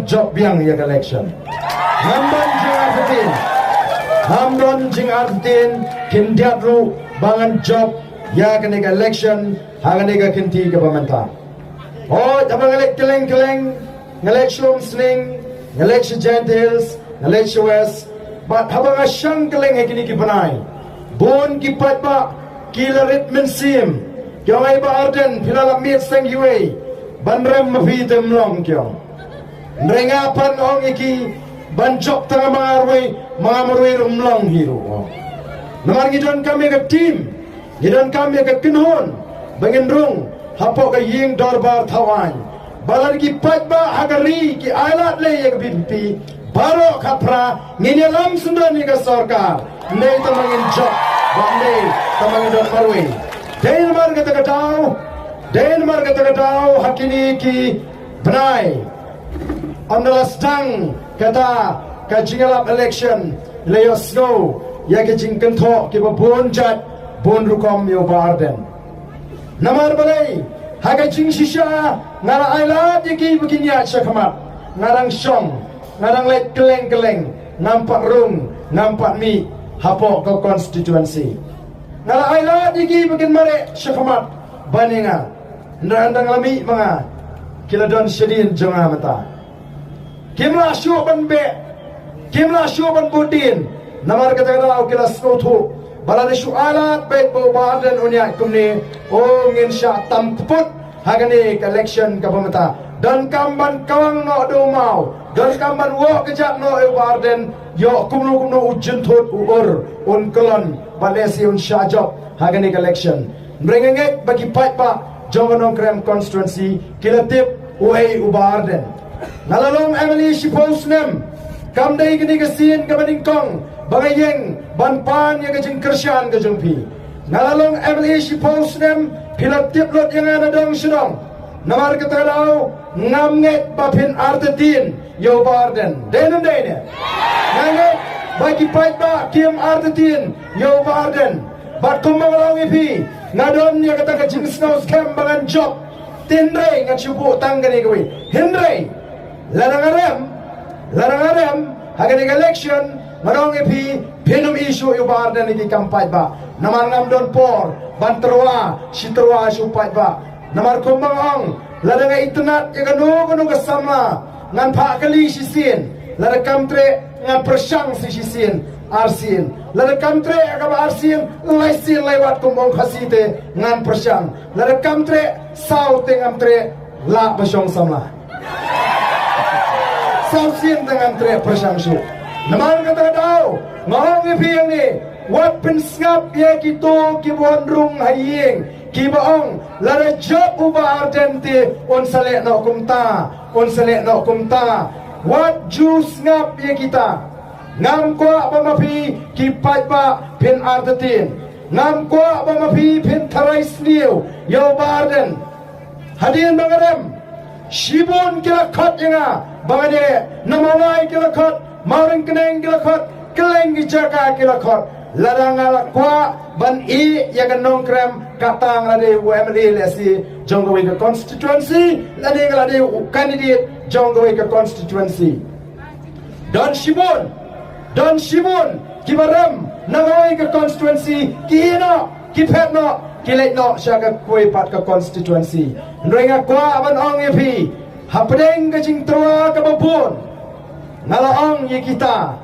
job yang ya election. Hamdon jing artin kindiat ru bangan job ya kena election hangane ka kinti ka pamanta. Oh, tabang elek keleng ngelek slum sling ngelek gentles ngelek west but habang asyang keleng kini ki panai. Bon ki patba kilarit mensim kyong ay ba arden pilala mit sang yuay banrem mafitem long kyong. Nrengapan ong iki banjok tanga mga marway rumlong hiro. Naman gidon kami ke team, gidon kami ke kinhon, bangin rung, hapo ke ying dorbar tawan. Balan ki patba hagari ki ailat le ye BPP, baro kapra nginyalam sundan ni ke sarkar. Nei tamangin job, nei tamangin dor marway. Denmark kata katau hakini ki benai. Andala sedang kata kajingalap election layos go ya kajing kento kiba bonjat bon rukom yo barden namar balai haga jing shisha ngara ailat yaki begini syakamat ngarang syong ngarang let keleng nampak rung nampak mi hapo ke konstituensi ngara ailat yaki begin mare syakamat baninga ndang lami mga kiladon syedin jonga mata Kimla syuban be, kimla syuban budin. Namar kata-kata kila skotu. Balade syu alat baik badan unia kumni. Oh nginsya tamput hagani election kapamata. Dan kamban kawang no domau. Dan kamban wo kejak no ewarden. Yo kumno ujun thot uur unkelon balesi un syajab hagani election. Merengengek bagi patpa Jonganong Krem constituency kila tip uai ubarden. Nalalong Emily Shiposnem Kamday gini kasin kabadingkong Bagayeng Banpan yang kajing kersyan kajing pi Nalalong Emily Shiposnem Pilat tiplot yang anadong syudong Namar katadaw Ngamnget bapin artetin Yo barden Denum dene Ngamnget bagi paitba Kim artetin Yo barden Bat kumbang ipi Ngadon yang kata kajing snow scam bangan job Tindray ngat syubu tanggani kawi Hindray Larang arem hagani election marong ipi pinum isu yu bardan iki kampaj ba namar ngamdon por banterwa sitrwa supaj ba namar kumbang ong larang itnat ya kanu kasama ngan pakali sisin larang kamtre ngan persang sisin arsin larang kamtre agaba arsin laisin lewat kumbang khasite ngan persang larang kamtre saute ngamtre la basyong sama Sausin dengan teriak persangsu. Naman kata daw, ngahong ipiyang ni, wat pensngap ya kito kibuan rung haying, kibaong lara job uba ardente on sale no kumta, wat jus ngap ya kita, ngam kwa bamapi kipat ba pin ardetin, ngam kwa bamapi pin tarai sniu, yo barden, hadian bangarem, shibun kila kot nga, Bangade namangai kilakot, maring keneng kilakot, keleng gijaka kilakot, larang alakwa ban I yakan nongkrem katang lade UMLE lesi jonggawi ke constituency, lade candidate jonggawi ke constituency. Don Shibun, kibaram nangawi ke constituency, kihino, kipetno, kiletno syaka kue pat ke constituency. Nrenga kwa aban ong yepi. Hapdeng kajing terwa kabapun Ngalaong ye kita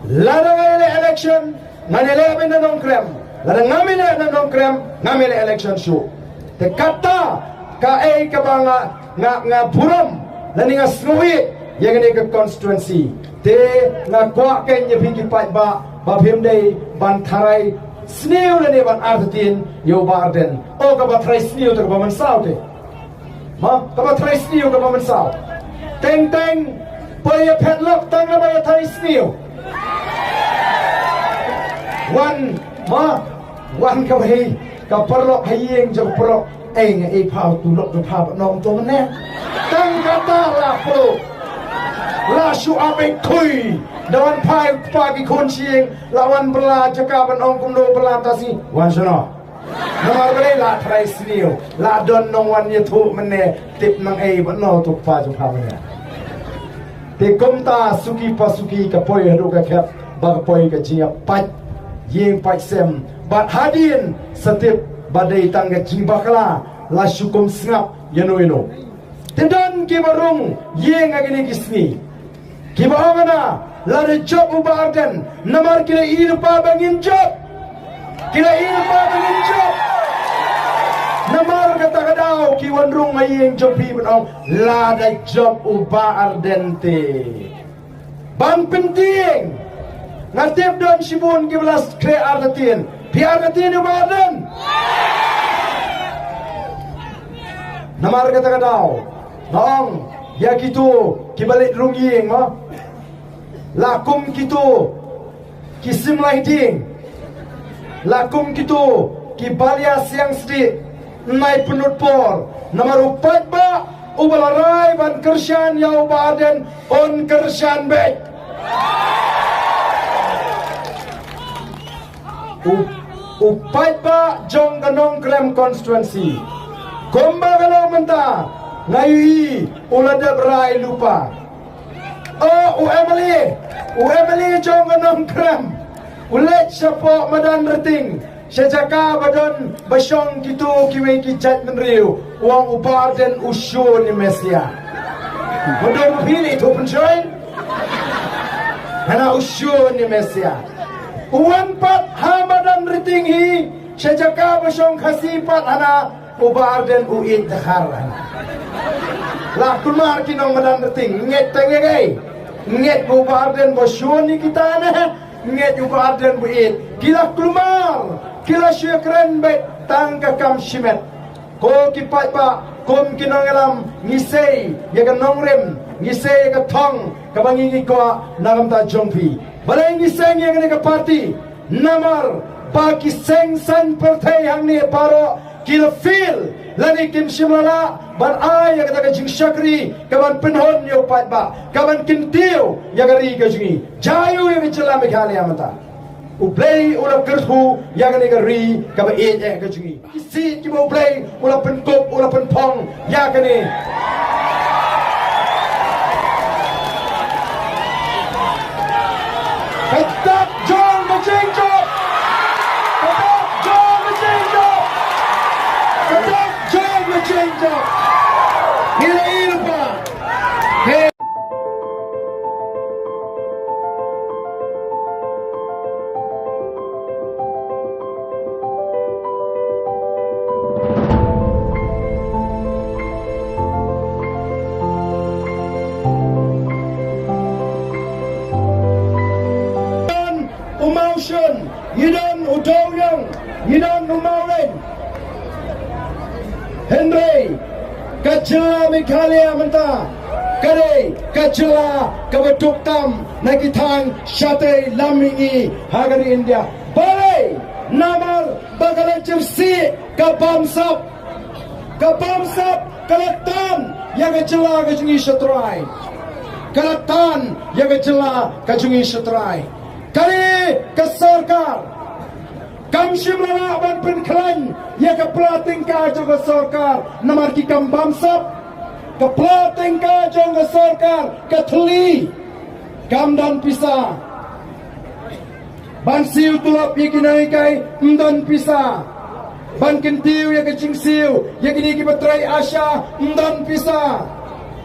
Ladang election Nganilebin na nongkrem Ladang ngamile na nongkrem Ngamile election show Te kata Kae kabanga Nga buram Nani nga snuit Yang ini ke constituency Te nga kwa kenye piki patba Babhimday Bantaray Sniu nani ban artetin Yo barden O kabatray sniu Te kabamansaw te Kaba try sniu kaba mensaw Teng Paya padlock Tanga baya try sniu Wan kawahi Kaparlok haying Jaga perlok nga pao tulok Jaga pao nong to mana Tang kata lah pro La syu abek kui Dawan pagi kunsiing Lawan bela Jaga banong kumdo belatasi Wan sana Namar balay la try sniu la don nong wan ye thu mane tip nang ai ban no tu pa ju pa mane te komta suki pasuki ka poi hadu ka khap ba poi ka jia pat yeng pai sem bat hadin setip badai tangga jimbakala la syukum sngap yano tendon ki barung yeng agini kisni ki bahana la de job ubardan namar kila ilpa bangin job namar kata kadau ki wanrung ayeng job pi benong la de job ubardente ban penting ngatip don sibun ki belas kre ardatin pi ardatin ubardan namar kata kadau nong ya kitu kibalik rungi ma lakum kitu kisim lighting lakum kitu kibalia siang sedi nai penut por namar upat ba ubalarai ban kershan ya ubaden on kershan bet upat ba jong ganong krem constituency komba kalau mentah ngai ulada berai lupa Emily jong anong kram ulet siapa madan rating sejaka badon basyong kitu kiwe kijat menriu uang ubar dan usyun ni Mesia badon pilih tu pencoy hana usyun ni Mesia uang pat hamadan rating hi sejaka basyong khasipat hana ubar dan uin takharan lah kumar kinong madan rating nget tengegai nget ubarden bosyoni kita na nget ubarden buit kila klumar kila syekren bet tangka kam shimet ko kipat pa kom kinangalam ngisei ya ka nongrem ngisei ka thong ka bangingi ko nagam ta jongpi balai ngisei ya ka party namar pa ki seng san partai hang ni paro kila feel lani kim shimala ban ay kata ka jing syakri kaban penhon yo pat ba kaban kintiu ya gari ka jingi jayu ya bichla me khale amata uplay ula kerhu ya gari kaba ka jingi isi ki mo play ula penkop ula penpong ya kani Ketak John Machenjo Ketak John Machenjo Ketak John Machenjo Hila ilpa Hei Yidon Udoyong Yidon Umaulen Henry Kacela Mikhalia Menta Kare Kacela Kabatuktam Nakitang Shate Lamingi Hagari India Bale Namar Bagalan Chelsea Kabamsap Kalatan Yang Kacela Kajungi Shatrai Kalatan Yang Kacela Kajungi Shatrai Kali ke sarkar Kamshim lana ban penklan Ya ke pelating ka jo ke sarkar Namar ki kam bamsap Ke pelating ka jo ke sarkar Ke thuli Kam dan pisa Ban siu tulap ya kinai kai Mdan pisa Ban kintiu ya ke cing siu Ya kini ki betrai asya Mdan pisa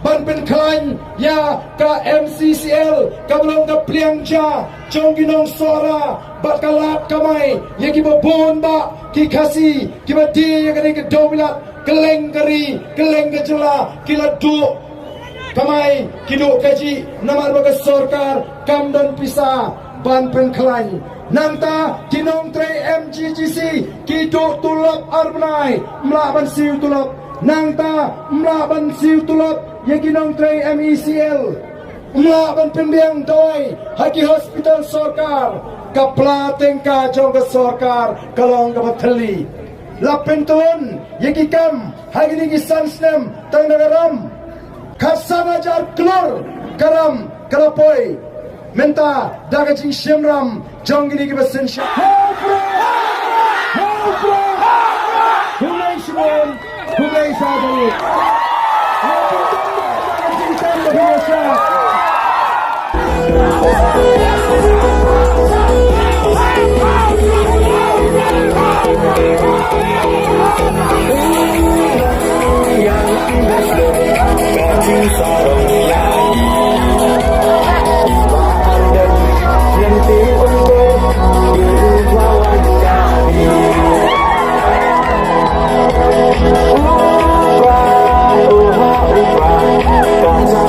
Ban penklan ya ka MCCL Kablong ka pliangja Chong ginong suara bat kalap kamai ya ki babon ba ki khasi ki badi ya kani ke domilat keleng kari keleng kejela kila du kamai kidu kaji namar baga sarkar kam dan pisa ban penklan nangta kinong tre MGGC kidu tulap arbnai mlaban siu tulap nangta mlaban siu tulap ya kinong tre MECL melaban pembiang doi haki hospital sarkar kaplating ka jong ka sarkar kalong ka bathali lapentun yekikam hagi ni sansnem tang nagaram khasanajar klor karam kalapoi menta daga jing shimram jong ni ki basen sha hulai shimon hulai sadari sarong yayi Badan nanti untuk dilawan kami Ubah, ubah, ubah Karena